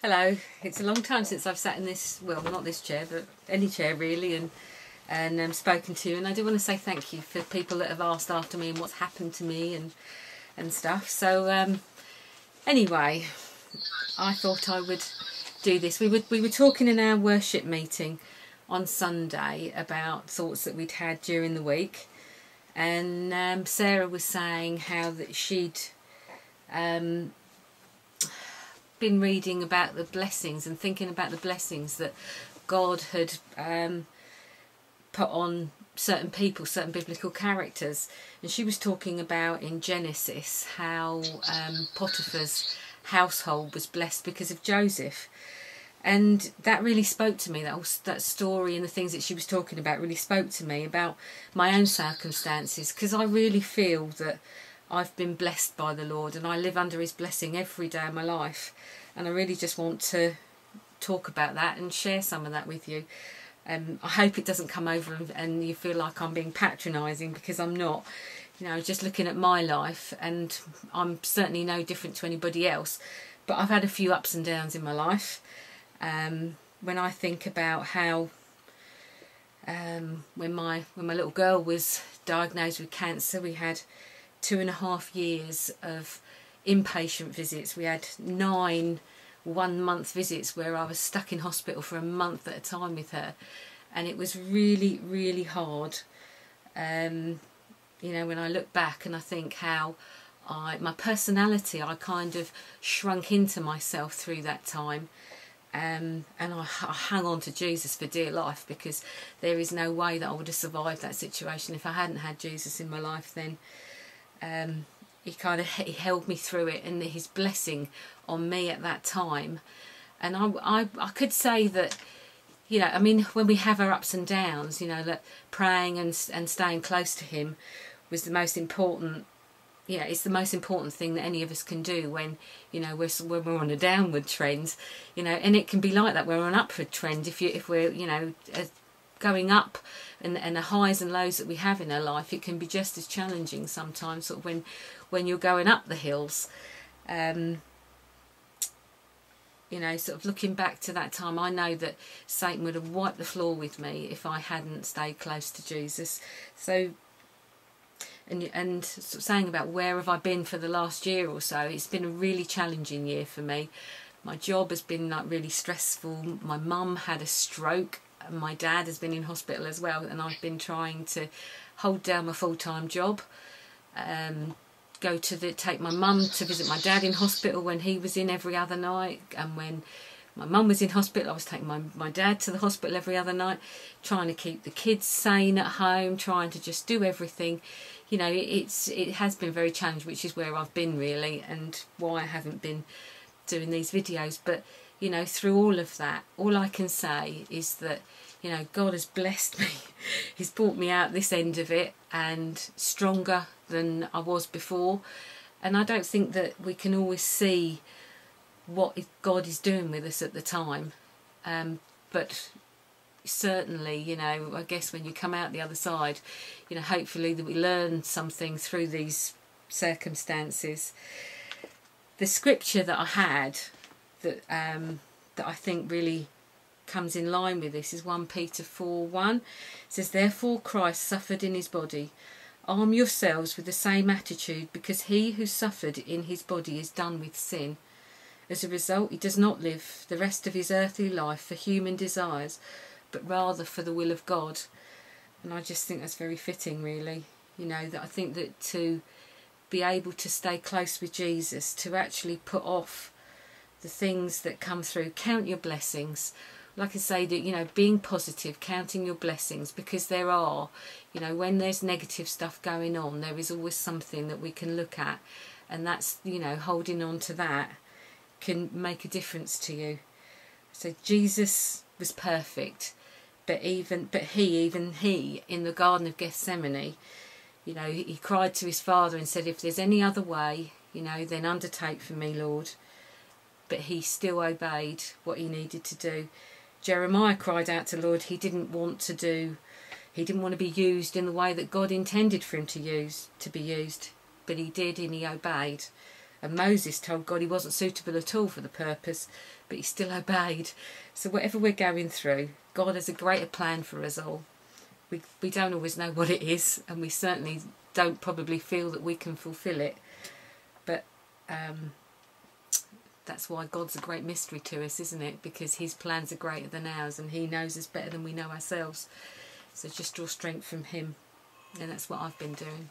Hello, it's a long time since I've sat in this, well, not this chair, but any chair really, and spoken to you, and I do want to say thank you for people that have asked after me and what's happened to me and stuff. So anyway, I thought I would do this. We were talking in our worship meeting on Sunday about thoughts that we'd had during the week, and Sarah was saying how that she'd been reading about the blessings and thinking about the blessings that God had put on certain people, certain biblical characters. And she was talking about in Genesis how Potiphar's household was blessed because of Joseph. And that really spoke to me, that story and the things that she was talking about really spoke to me about my own circumstances, because I really feel that I've been blessed by the Lord and I live under his blessing every day of my life, and I really just want to talk about that and share some of that with you. I hope it doesn't come over and you feel like I'm being patronising, because I'm not. You know, just looking at my life, and I'm certainly no different to anybody else, but I've had a few ups and downs in my life. When I think about how when my little girl was diagnosed with cancer, we had 2.5 years of inpatient visits. We had 9 one-month visits where I was stuck in hospital for a month at a time with her, and it was really, really hard. You know, when I look back and I think how my personality, I kind of shrunk into myself through that time. And I hung on to Jesus for dear life, because there is no way that I would have survived that situation if I hadn't had Jesus in my life then. He held me through it, and his blessing on me at that time. And I could say that, you know, I mean, when we have our ups and downs, you know, that praying and staying close to him was the most important. Yeah, it's the most important thing that any of us can do when, you know, when we're on a downward trend, you know, and it can be like that. We're on an upward trend if we're, you know, going up, and the highs and lows that we have in our life, it can be just as challenging sometimes, sort of when you're going up the hills. You know, sort of looking back to that time, I know that Satan would have wiped the floor with me if I hadn't stayed close to Jesus. So, and sort of saying about where have I been for the last year or so, it's been a really challenging year for me. My job has been like really stressful. My mum had a stroke. My dad has been in hospital as well, and I've been trying to hold down my full-time job. Take my mum to visit my dad in hospital when he was in every other night, and when my mum was in hospital I was taking my dad to the hospital every other night, trying to keep the kids sane at home, trying to just do everything. You know, it has been very challenging, which is where I've been really, and why I haven't been doing these videos. But, you know, through all of that, all I can say is that, you know, God has blessed me. He's brought me out this end of it, and stronger than I was before. And I don't think that we can always see what God is doing with us at the time. But certainly, you know, I guess when you come out the other side, you know, hopefully that we learn something through these circumstances. The scripture that I had that I think really comes in line with this is 1 Peter 4:1. It says, "Therefore Christ suffered in his body. Arm yourselves with the same attitude, because he who suffered in his body is done with sin. As a result, he does not live the rest of his earthly life for human desires, but rather for the will of God." And I just think that's very fitting, really. You know, that I think that to be able to stay close with Jesus, to actually put off the things that come through, count your blessings. Like I say, that, you know, being positive, counting your blessings, because there are, you know, when there's negative stuff going on, there is always something that we can look at, and that's, you know, holding on to that can make a difference to you. So Jesus was perfect, but even he in the Garden of Gethsemane, you know, he cried to his Father and said, "If there's any other way, you know, then undertake for me, Lord." But he still obeyed what he needed to do. Jeremiah cried out to the Lord. He didn't want to be used in the way that God intended for him to be used, but he did, and he obeyed. And Moses told God he wasn't suitable at all for the purpose, but he still obeyed. So whatever we're going through, God has a greater plan for us all. We don't always know what it is, and we certainly don't probably feel that we can fulfil it. But that's why God's a great mystery to us, isn't it? Because his plans are greater than ours, and he knows us better than we know ourselves. So just draw strength from him. And that's what I've been doing.